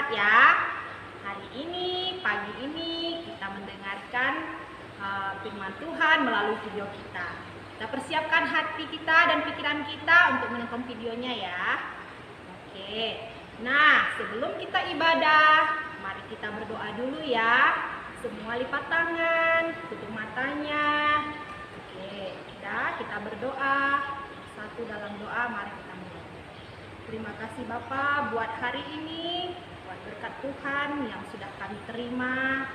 semangat ya. Hari ini, pagi ini kita mendengarkan firman Tuhan melalui video kita. Kita persiapkan hati kita dan pikiran kita untuk menonton videonya ya. Oke. Nah, sebelum kita ibadah, mari kita berdoa dulu ya. Semua lipat tangan, tutup matanya. Oke, kita berdoa. Satu dalam doa, mari kita mulai. Terima kasih Bapa buat hari ini, buat berkat Tuhan yang sudah kami terima.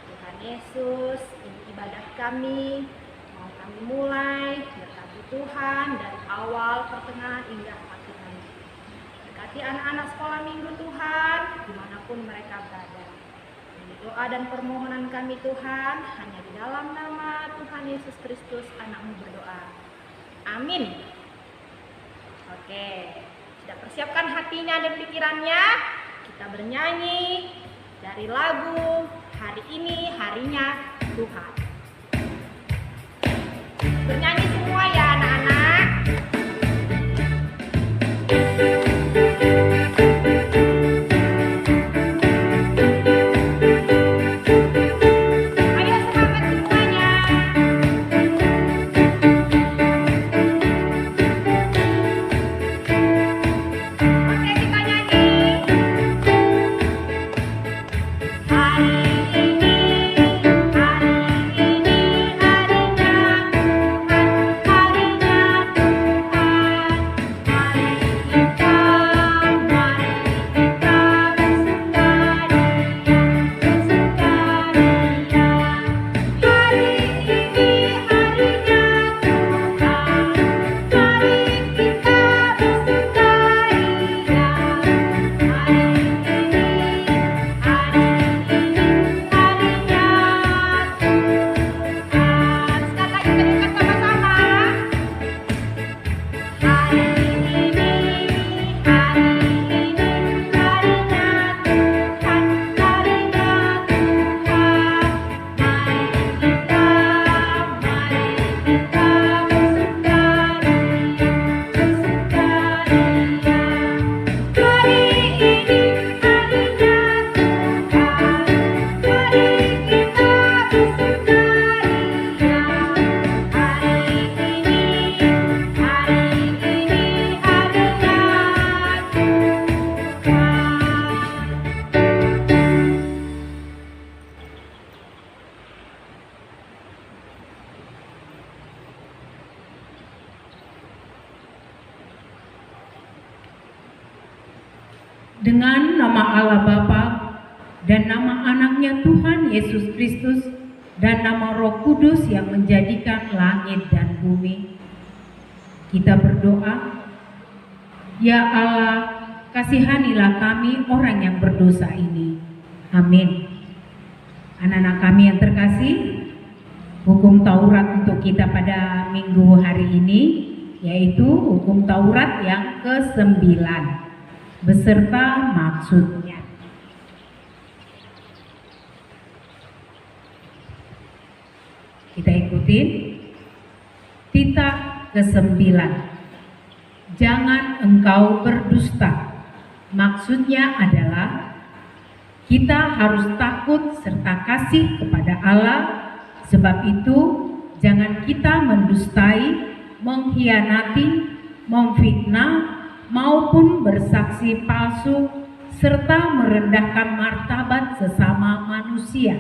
Tuhan Yesus, ini ibadah kami. Mau kami mulai, berkati Tuhan dari awal, pertengahan, hingga akhir nanti. Berkati anak-anak sekolah minggu Tuhan, dimanapun mereka berada. Ini doa dan permohonan kami Tuhan, hanya di dalam nama Tuhan Yesus Kristus, Anak-Mu berdoa. Amin. Oke, sudah persiapkan hatinya dan pikirannya. Kita bernyanyi dari lagu Hari Ini Harinya Tuhan. Bernyanyi semua ya anak-anak. Dengan nama Allah Bapa dan nama anaknya Tuhan Yesus Kristus dan nama Roh Kudus yang menjadikan langit dan bumi, kita berdoa. Ya Allah, kasihanilah kami orang yang berdosa ini. Amin. Anak-anak kami yang terkasih, hukum Taurat untuk kita pada minggu hari ini yaitu hukum Taurat yang ke-9 beserta maksudnya. Kita ikutin. Titah ke-9. Jangan engkau berdusta. Maksudnya adalah kita harus takut serta kasih kepada Allah. Sebab itu jangan kita mendustai, mengkhianati, memfitnah, maupun bersaksi palsu serta merendahkan martabat sesama manusia.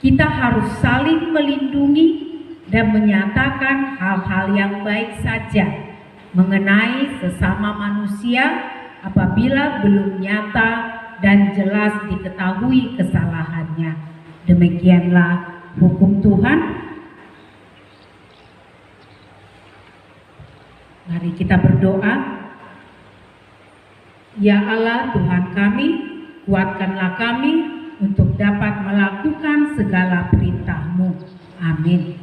Kita harus saling melindungi dan menyatakan hal-hal yang baik saja mengenai sesama manusia apabila belum nyata dan jelas diketahui kesalahannya. Demikianlah hukum Tuhan. Mari kita berdoa. Ya Allah Tuhan kami, kuatkanlah kami untuk dapat melakukan segala perintah-Mu. Amin.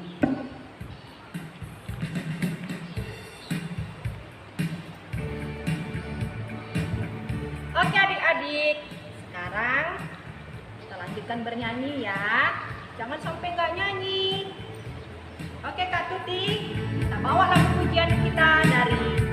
Oke adik-adik, sekarang kita lanjutkan bernyanyi ya. Jangan sampai nggak nyanyi. Oke Kak Tuti, kita bawa lagu pujian kita dari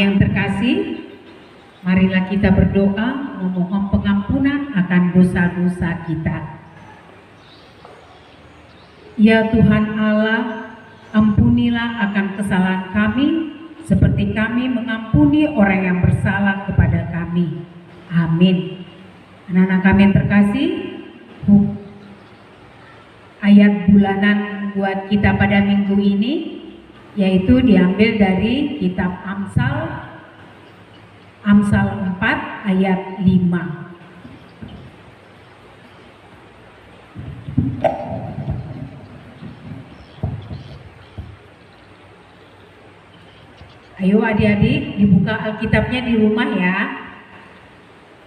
kami yang terkasih, marilah kita berdoa memohon pengampunan akan dosa-dosa kita. Ya Tuhan Allah, ampunilah akan kesalahan kami, seperti kami mengampuni orang yang bersalah kepada kami. Amin. Anak-anak kami yang terkasih, ayat bulanan buat kita pada minggu ini yaitu diambil dari kitab Amsal 4 ayat 5. Ayo adik-adik dibuka Alkitabnya di rumah ya.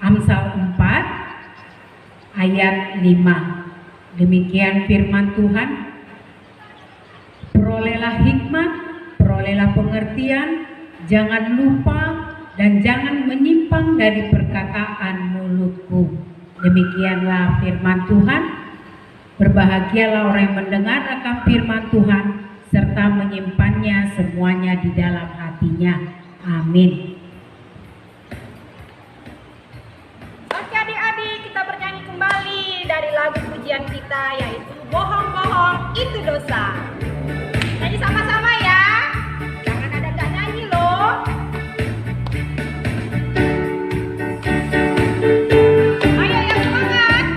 Amsal 4 ayat 5. Demikian firman Tuhan. Perolehlah hikmat, perolehlah pengertian, jangan lupa dan jangan menyimpang dari perkataan mulutku. Demikianlah firman Tuhan. Berbahagialah orang yang mendengar akan firman Tuhan serta menyimpannya semuanya di dalam hatinya. Amin. Oke adik-adik, kita bernyanyi kembali dari lagu pujian kita yaitu Bohong-bohong Itu Dosa. Nyanyi sama-sama ya. Jangan ada gak nyanyi loh. Ayo yang semangat.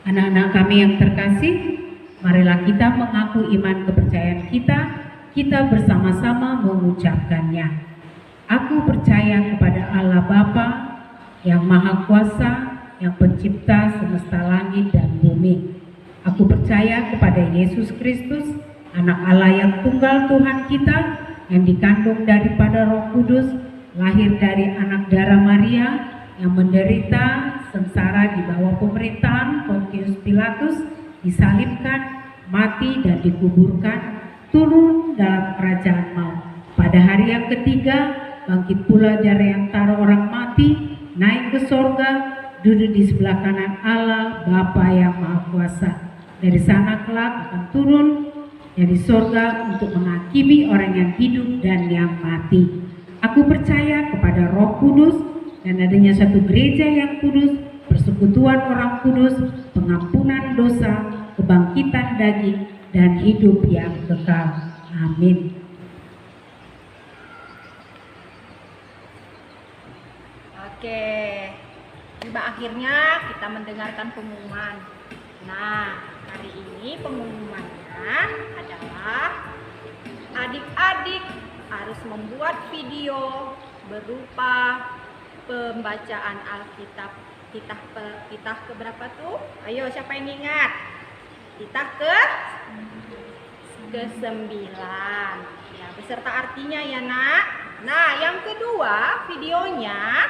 Anak-anak kami yang terkasih, marilah kita mengaku iman kepercayaan kita bersama-sama mengucapkannya. Aku percaya kepada Allah Bapa yang Maha Kuasa, yang pencipta semesta langit dan bumi. Aku percaya kepada Yesus Kristus, anak Allah yang tunggal Tuhan kita, yang dikandung daripada Roh Kudus, lahir dari anak darah Maria, yang menderita sengsara di bawah pemerintahan Pontius Pilatus, disalibkan, mati dan dikuburkan, turun dalam kerajaan maut. Pada hari yang ketiga, bangkit pula dari antara orang mati, naik ke sorga, duduk di sebelah kanan Allah Bapa yang Maha Kuasa. Dari sana kelak akan turun dari sorga untuk menghakimi orang yang hidup dan yang mati. Aku percaya kepada Roh Kudus dan adanya satu gereja yang kudus, persekutuan orang kudus, pengampunan dosa, kebangkitan daging, dan hidup yang kekal. Amin. Oke, tiba akhirnya kita mendengarkan pengumuman. Nah, hari ini pengumumannya adalah adik-adik harus membuat video berupa pembacaan Alkitab. Titah ke berapa tuh? Ayo, siapa yang ingat? Titah ke-9. Ya, beserta artinya ya, Nak. Nah, yang kedua videonya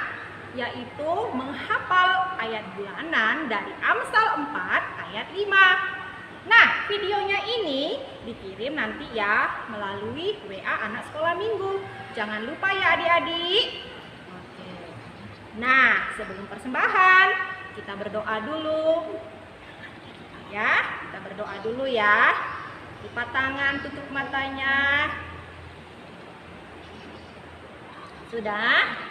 yaitu menghafal ayat bulanan dari Amsal 4 ayat 5. Nah, videonya ini dikirim nanti ya melalui WA anak sekolah minggu. Jangan lupa ya adik-adik. Oke. Nah, sebelum persembahan, kita berdoa dulu. Ya, kita berdoa dulu ya. Lipat tangan, tutup matanya. Sudah?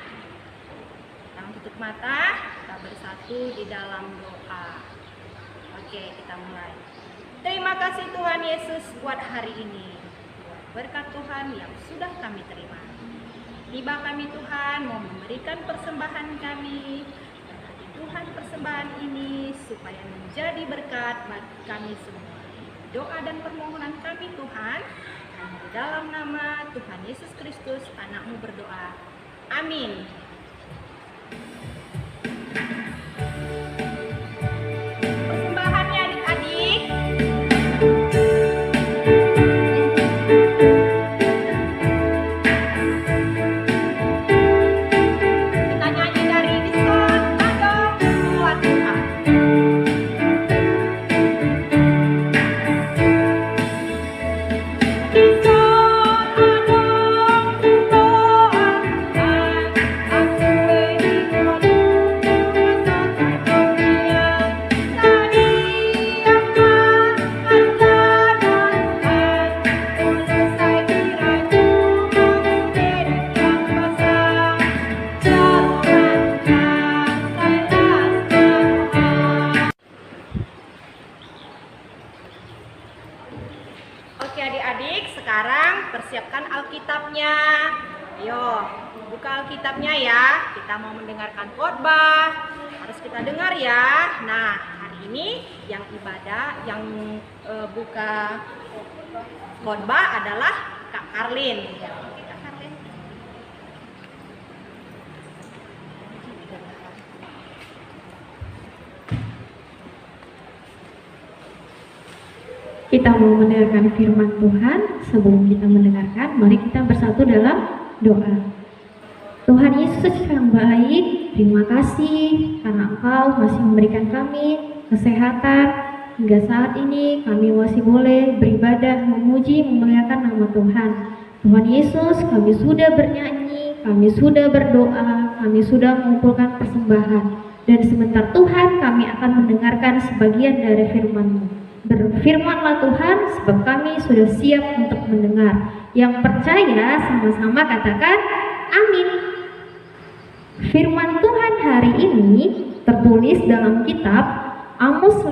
Tangan tutup mata, kita bersatu di dalam doa. Oke, kita mulai. Terima kasih Tuhan Yesus buat hari ini. Buat berkat Tuhan yang sudah kami terima. Tiba kami Tuhan mau memberikan persembahan kami. Berkati Tuhan persembahan ini supaya menjadi berkat bagi kami semua. Doa dan permohonan kami Tuhan, hanya di dalam nama Tuhan Yesus Kristus, Anak-Mu berdoa. Amin. Persembahannya adik-adik. Kita nyanyi dari diskon Adong buat Tuhan. Oke adik-adik, sekarang persiapkan Alkitabnya. Ayo, buka Alkitabnya ya. Kita mau mendengarkan khotbah. Harus kita dengar ya. Nah, hari ini yang ibadah, yang buka khotbah adalah Kak Karlin. Ya, oke, Kak Karlin. Kita mau mendengarkan firman Tuhan. Sebelum kita mendengarkan, mari kita bersatu dalam doa. Tuhan Yesus yang baik, terima kasih karena Engkau masih memberikan kami kesehatan. Hingga saat ini kami masih boleh beribadah, memuji, memuliakan nama Tuhan. Tuhan Yesus, kami sudah bernyanyi, kami sudah berdoa, kami sudah mengumpulkan persembahan. Dan sebentar Tuhan, kami akan mendengarkan sebagian dari firman-Mu. Berfirmanlah Tuhan, sebab kami sudah siap untuk mendengar. Yang percaya sama-sama katakan amin. Firman Tuhan hari ini tertulis dalam kitab Amos 5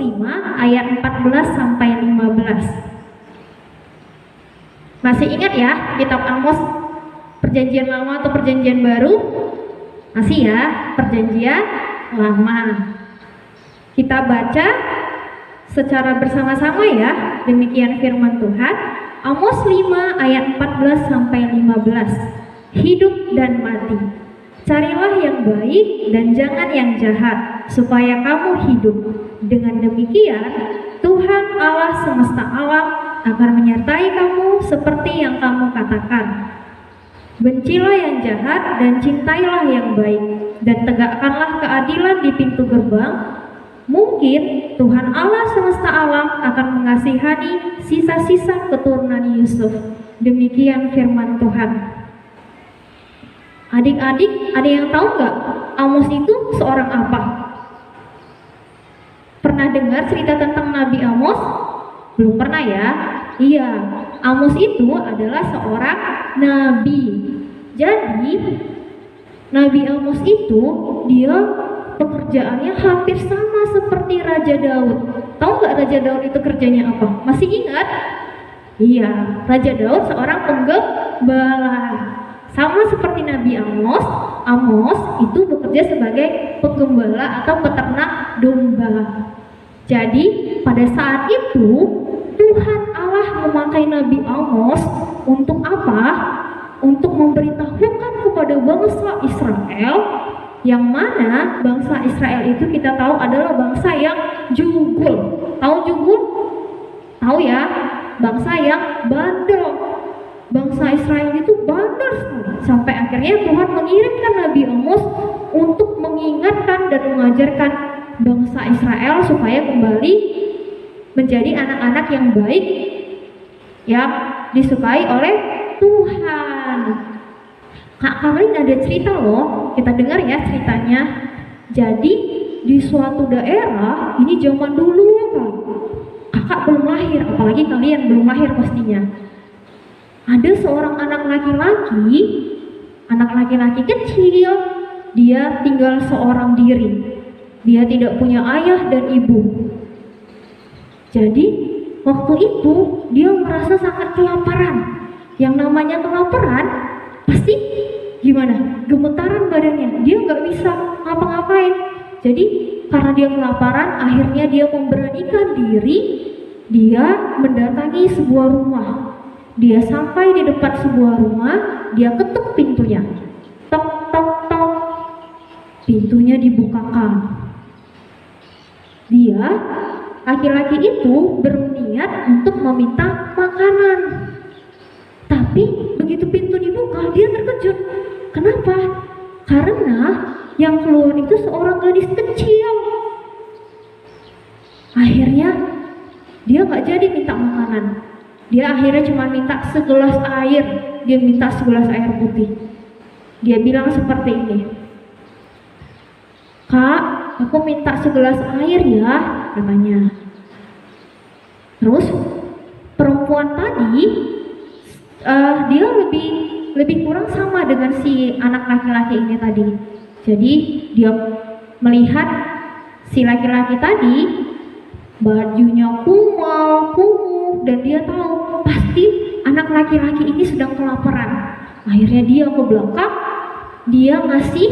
ayat 14 sampai 15. Masih ingat ya kitab Amos, perjanjian lama atau perjanjian baru? Masih ya, perjanjian lama. Kita baca secara bersama-sama ya. Demikian firman Tuhan. Amos 5 ayat 14 sampai 15. Hidup dan mati. Carilah yang baik dan jangan yang jahat, supaya kamu hidup. Dengan demikian, Tuhan Allah semesta alam akan menyertai kamu seperti yang kamu katakan. Bencilah yang jahat dan cintailah yang baik, dan tegakkanlah keadilan di pintu gerbang. Mungkin Tuhan Allah semesta alam akan mengasihani sisa-sisa keturunan Yusuf. Demikian firman Tuhan. Adik-adik, ada yang tahu nggak Amos itu seorang apa? Pernah dengar cerita tentang Nabi Amos? Belum pernah ya? Iya, Amos itu adalah seorang nabi. Jadi, Nabi Amos itu dia pekerjaannya hampir sama seperti Raja Daud. Tahu nggak Raja Daud itu kerjanya apa? Masih ingat? Iya, Raja Daud seorang penggembala. Sama seperti Nabi Amos, Amos itu bekerja sebagai penggembala atau peternak domba. Jadi pada saat itu Tuhan Allah memakai Nabi Amos untuk apa? Untuk memberitahukan kepada bangsa Israel, yang mana bangsa Israel itu kita tahu adalah bangsa yang jugul. Tahu jugul? Tahu ya? Bangsa yang bandel. Bangsa Israel itu bandel sekali. Sampai akhirnya Tuhan mengirimkan Nabi Amos untuk mengingatkan dan mengajarkan bangsa Israel supaya kembali menjadi anak-anak yang baik, yang disukai oleh Tuhan. Kak Karlin ada cerita loh. kita dengar ya ceritanya. Jadi di suatu daerah, ini zaman dulu kali, kakak belum lahir, apalagi kalian belum lahir pastinya. Ada seorang anak laki-laki kecil, dia tinggal seorang diri. Dia tidak punya ayah dan ibu. Jadi waktu itu dia merasa sangat kelaparan. Yang namanya kelaparan pasti gimana? Gemetaran badannya. Dia nggak bisa ngapa-ngapain. Jadi karena dia kelaparan, akhirnya dia memberanikan diri. Dia mendatangi sebuah rumah. Dia sampai di depan sebuah rumah. Dia ketuk pintunya. Tok tok tok. Pintunya dibukakan. Dia, laki-laki itu berniat untuk meminta makanan. Tapi begitu pintu dibuka, dia terkejut. Kenapa? Karena yang keluar itu seorang gadis kecil. Akhirnya dia nggak jadi minta makanan. Dia akhirnya cuma minta segelas air. Dia minta segelas air putih. Dia bilang seperti ini, "Kak, aku minta segelas air ya," katanya. Terus perempuan tadi dia lebih kurang sama dengan si anak laki-laki ini tadi. Jadi dia melihat si laki-laki tadi bajunya kumuh, dan dia tahu pasti anak laki-laki ini sedang kelaparan. Akhirnya dia ke belakang, dia ngasih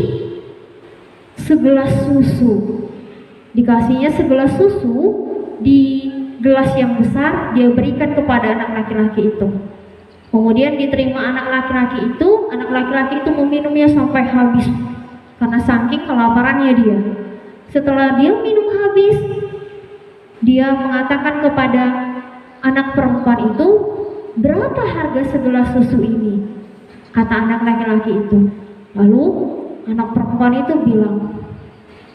segelas susu. Dikasihnya segelas susu di gelas yang besar, dia berikan kepada anak laki-laki itu. Kemudian diterima anak laki-laki itu meminumnya sampai habis karena saking kelaparannya dia. Setelah dia minum habis, dia mengatakan kepada anak perempuan itu, "Berapa harga segelas susu ini?" Kata anak laki-laki itu. Lalu anak perempuan itu bilang,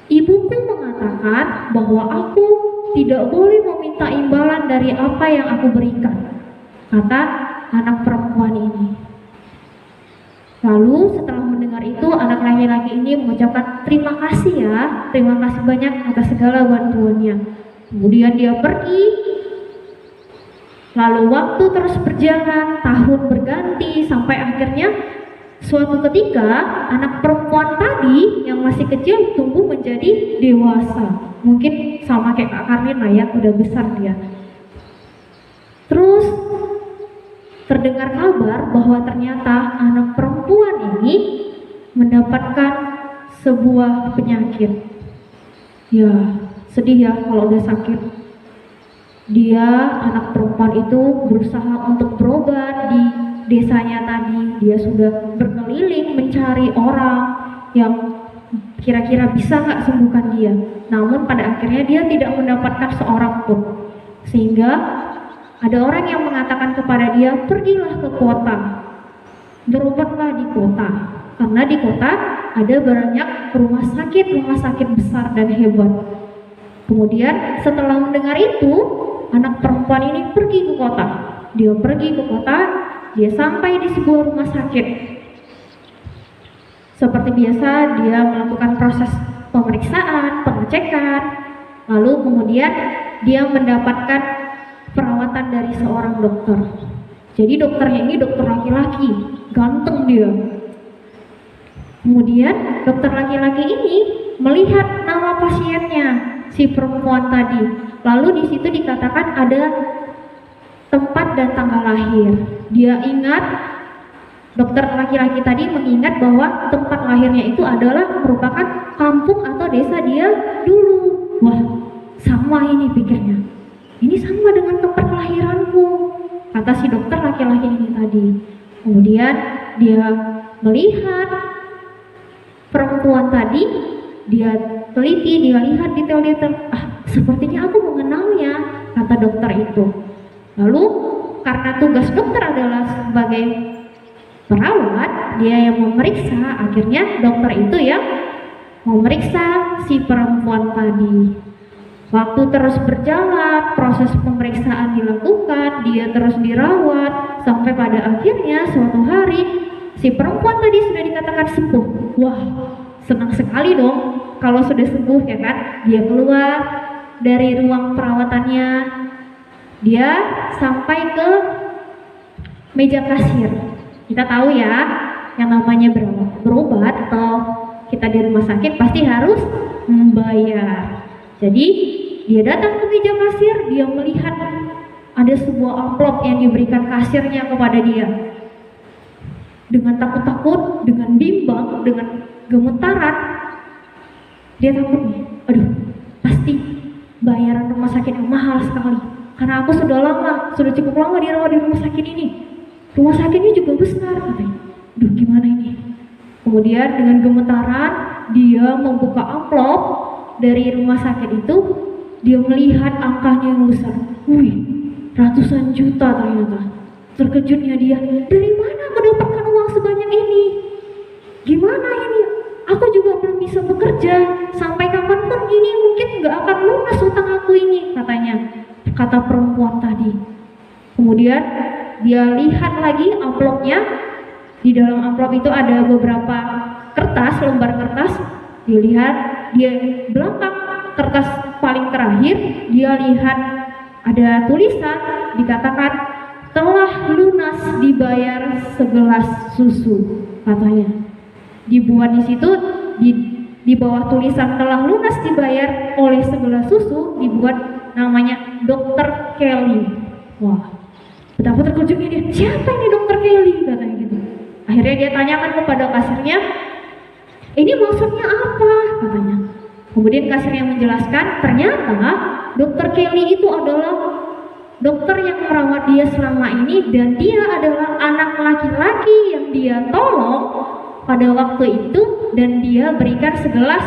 "Ibuku mengatakan bahwa aku tidak boleh meminta imbalan dari apa yang aku berikan," kata anak perempuan ini. Lalu setelah mendengar itu, anak laki-laki ini mengucapkan, "Terima kasih ya, terima kasih banyak atas segala bantuannya." Kemudian dia pergi. Lalu waktu terus berjalan, tahun berganti, sampai akhirnya suatu ketika anak perempuan tadi yang masih kecil tumbuh menjadi dewasa. Mungkin sama kayak Kak Karlin lah ya, udah besar dia. Terus terdengar kabar bahwa ternyata anak perempuan ini mendapatkan sebuah penyakit. Ya, sedih ya kalau udah sakit. Dia, anak perempuan itu berusaha untuk berobat di desanya tadi. Dia sudah berkeliling mencari orang yang kira-kira bisa nggak sembuhkan dia. Namun pada akhirnya dia tidak mendapatkan seorang pun. Sehingga ada orang yang mengatakan kepada dia, "Pergilah ke kota, berobatlah di kota." Karena di kota ada banyak rumah sakit besar dan hebat. Kemudian setelah mendengar itu, anak perempuan ini pergi ke kota. Dia pergi ke kota, dia sampai di sebuah rumah sakit. Seperti biasa, dia melakukan proses pemeriksaan, pengecekan, lalu kemudian dia mendapatkan perawatan dari seorang dokter. Jadi dokternya ini dokter laki-laki, ganteng dia. Kemudian dokter laki-laki ini melihat nama pasiennya, si perempuan tadi. Lalu di situ dikatakan ada tempat dan tanggal lahir. Dia ingat, dokter laki-laki tadi mengingat bahwa tempat lahirnya itu adalah merupakan kampung atau desa dia dulu. Wah, sama ini pikirnya. Ini sama dengan tempat kelahiranku, kata si dokter laki-laki ini tadi. Kemudian dia melihat perempuan tadi, dia teliti, dia lihat detail-detail. Sepertinya aku mengenalnya, kata dokter itu. Lalu karena tugas dokter adalah sebagai perawat, dia yang memeriksa. Akhirnya dokter itu yang memeriksa si perempuan tadi. Waktu terus berjalan, proses pemeriksaan dilakukan, dia terus dirawat, sampai pada akhirnya suatu hari si perempuan tadi sudah dikatakan sembuh. Wah, senang sekali dong kalau sudah sembuh ya kan. Dia keluar dari ruang perawatannya, dia sampai ke meja kasir. Kita tahu ya, yang namanya berobat atau kita di rumah sakit pasti harus membayar. Jadi dia datang ke meja kasir, dia melihat ada sebuah amplop yang diberikan kasirnya kepada dia. Dengan takut-takut, dengan bimbang, dengan gemetaran, dia takut nih, aduh pasti bayaran rumah sakit yang mahal sekali. Karena aku sudah cukup lama dirawat di rumah sakit ini. Rumah sakitnya juga besar, katanya. Aduh gimana ini? Kemudian dengan gemetaran, dia membuka amplop dari rumah sakit itu. Dia melihat angkanya yang besar. Wih, ratusan juta ternyata. Terkejutnya dia, dari mana aku dapatkan uang sebanyak ini? Gimana ini? Aku juga belum bisa bekerja. Sampai kapanpun ini mungkin gak akan lunas utang aku ini, katanya. Kata perempuan tadi. Kemudian dia lihat lagi amplopnya. Di dalam amplop itu ada beberapa kertas, lembar kertas. Dia lihat, dia belakang kertas paling terakhir, dia lihat ada tulisan dikatakan telah lunas dibayar segelas susu, katanya. Dibuat di situ di bawah tulisan telah lunas dibayar oleh segelas susu, dibuat namanya Dr. Kelly. Wah, betapa terkejutnya dia, siapa ini Dr. Kelly, katanya gitu. Akhirnya dia tanyakan kepada kasirnya, ini maksudnya apa, katanya. Kemudian kasirnya menjelaskan, ternyata Dr. Kelly itu adalah dokter yang merawat dia selama ini, dan dia adalah anak laki-laki yang dia tolong pada waktu itu, dan dia berikan segelas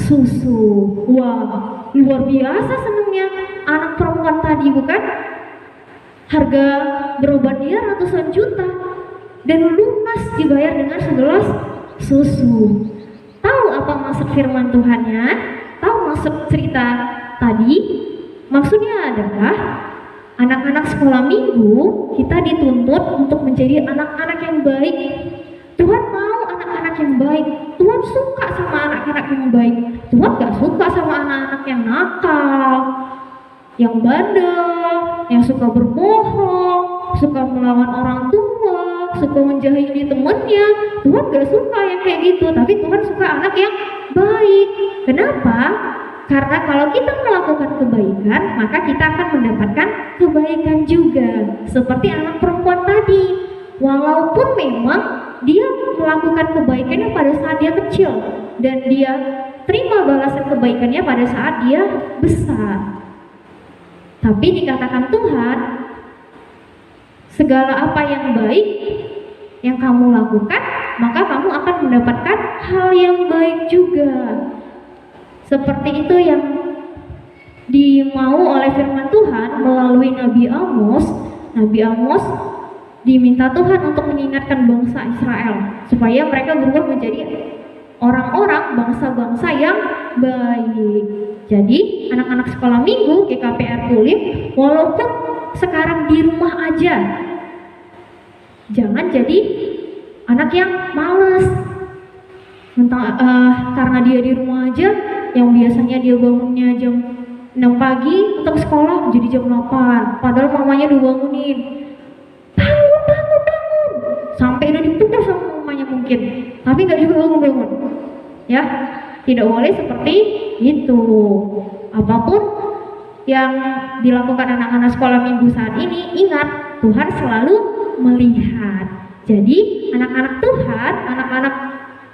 susu. Wah, luar biasa senangnya anak perempuan tadi, bukan? Harga berobat dia ratusan juta dan lunas dibayar dengan segelas susu. Tahu apa maksud firman Tuhannya? Tahu maksud cerita tadi? Maksudnya adalah anak-anak sekolah minggu kita dituntut untuk menjadi anak-anak yang baik. Tuhan mau anak-anak yang baik. Tuhan suka sama anak-anak yang baik. Tuhan gak suka sama anak-anak yang nakal, yang bandel, yang suka berbohong, suka melawan orang tua, suka menjahili temannya. Tuhan gak suka yang kayak gitu, tapi Tuhan suka anak yang baik. Kenapa? Karena kalau kita melakukan kebaikan, maka kita akan mendapatkan kebaikan juga. Seperti anak perempuan tadi, walaupun memang dia melakukan kebaikannya pada saat dia kecil, dan dia terima balasan kebaikannya pada saat dia besar. Tapi dikatakan Tuhan, segala apa yang baik yang kamu lakukan, maka kamu akan mendapatkan hal yang baik juga. Seperti itu yang dimau oleh firman Tuhan melalui Nabi Amos. Nabi Amos diminta Tuhan untuk mengingatkan bangsa Israel supaya mereka berubah menjadi orang-orang bangsa-bangsa yang baik. Jadi anak-anak sekolah minggu GKPR Kulim, walaupun sekarang di rumah aja, jangan jadi anak yang malas. Karena dia di rumah aja, yang biasanya dia bangunnya jam 6 pagi untuk sekolah jadi jam 8, padahal mamanya udah bangunin, bangun, sampai udah dipukul sama mamanya mungkin, tapi gak juga bangun. Ya, tidak boleh seperti itu. Apapun yang dilakukan anak-anak sekolah minggu saat ini, ingat, Tuhan selalu melihat. Jadi anak-anak Tuhan, anak-anak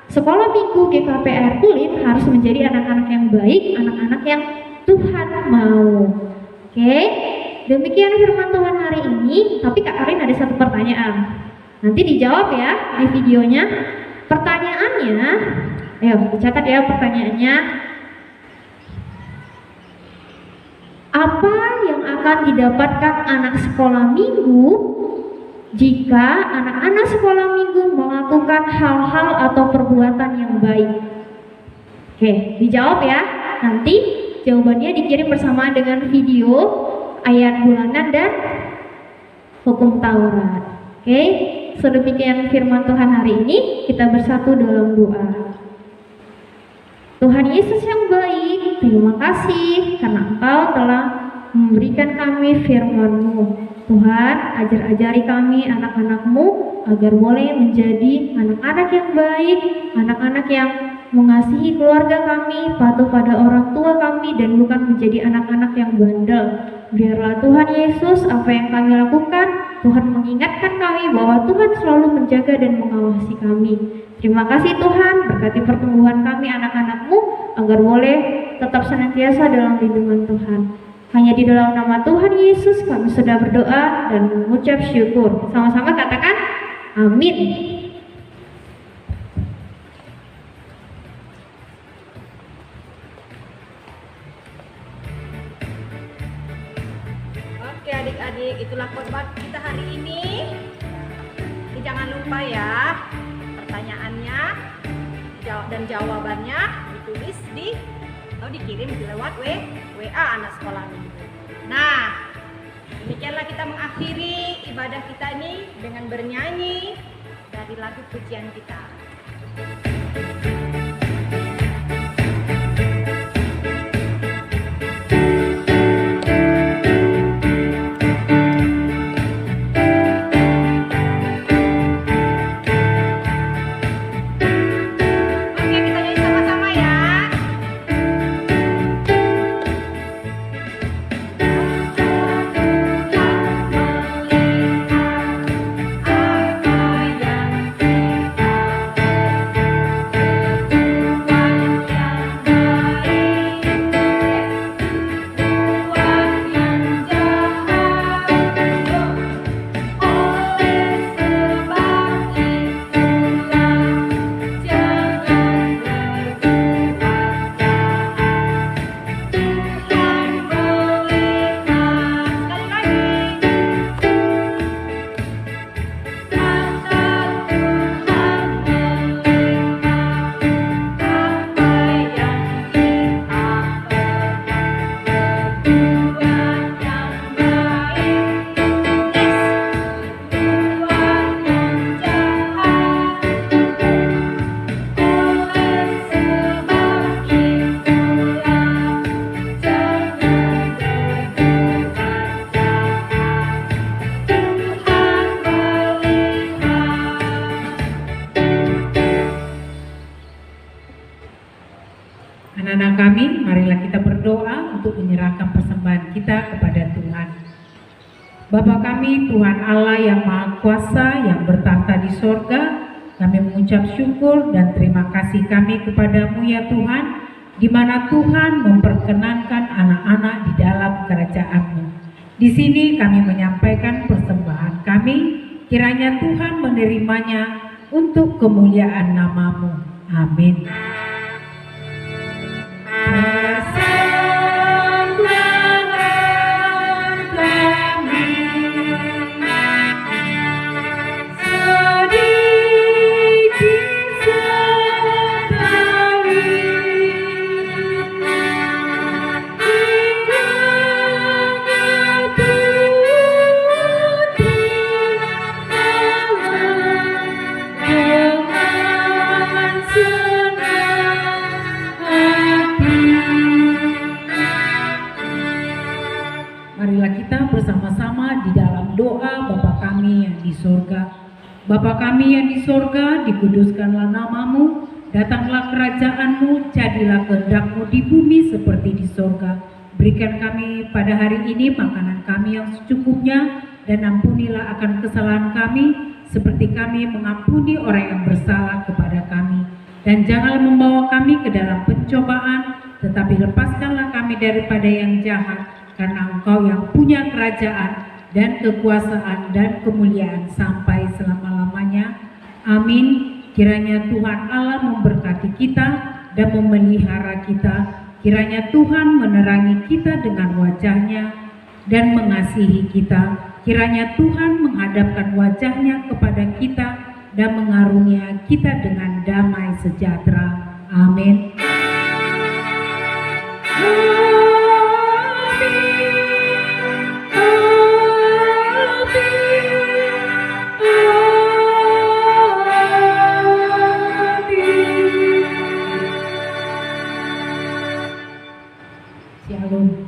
sekolah minggu GKPR Kulim harus menjadi anak-anak yang baik, anak-anak yang Tuhan mau. Oke, demikian firman Tuhan hari ini. Tapi Kak Karin ada satu pertanyaan, nanti dijawab ya di videonya. Pertanyaannya, ayo dicatat ya pertanyaannya. Apa yang akan didapatkan anak sekolah minggu jika anak-anak sekolah minggu melakukan hal-hal atau perbuatan yang baik? Oke, dijawab ya. Nanti jawabannya dikirim bersamaan dengan video, ayat bulanan, dan hukum Taurat. Oke, sedemikian firman Tuhan hari ini, kita bersatu dalam doa. Tuhan Yesus yang baik, terima kasih karena Engkau telah memberikan kami firman-Mu. Tuhan, ajar-ajari kami anak-anak-Mu agar boleh menjadi anak-anak yang baik, anak-anak yang mengasihi keluarga kami, patuh pada orang tua kami, dan bukan menjadi anak-anak yang bandel. Biarlah Tuhan Yesus, apa yang kami lakukan, Tuhan mengingatkan kami bahwa Tuhan selalu menjaga dan mengawasi kami. Terima kasih Tuhan, berkati pertumbuhan kami anak-anak-Mu agar boleh tetap senantiasa dalam lindungan Tuhan. Hanya di dalam nama Tuhan Yesus kami sudah berdoa dan mengucap syukur. Sama-sama katakan amin. Oke adik-adik, itulah khotbah kita hari ini. Jadi jangan lupa ya, pertanyaannya dan jawabannya ditulis atau dikirim lewat WA anak sekolah minggu. Nah, demikianlah kita mengakhiri ibadah kita ini dengan bernyanyi dari lagu pujian kita. Anak-anak kami, marilah kita berdoa untuk menyerahkan persembahan kita kepada Tuhan. Bapa kami, Tuhan Allah yang Maha Kuasa, yang bertahta di sorga, kami mengucap syukur dan terima kasih kami kepadamu ya Tuhan, di mana Tuhan memperkenankan anak-anak di dalam kerajaan-Mu. Di sini kami menyampaikan persembahan kami, kiranya Tuhan menerimanya untuk kemuliaan nama-Mu. Amin. Bersama-sama di dalam doa Bapa kami yang di sorga. Bapa kami yang di sorga, dikuduskanlah nama-Mu, datanglah kerajaan-Mu, jadilah kehendak-Mu di bumi seperti di sorga. Berikan kami pada hari ini makanan kami yang secukupnya, dan ampunilah akan kesalahan kami, seperti kami mengampuni orang yang bersalah kepada kami. Dan janganlah membawa kami ke dalam pencobaan, tetapi lepaskanlah kami daripada yang jahat, karena Engkau yang punya kerajaan dan kekuasaan dan kemuliaan sampai selama-lamanya. Amin. Kiranya Tuhan Allah memberkati kita dan memelihara kita. Kiranya Tuhan menerangi kita dengan wajah-Nya dan mengasihi kita. Kiranya Tuhan menghadapkan wajah-Nya kepada kita dan mengarunia kita dengan damai sejahtera. Amin. Shalom.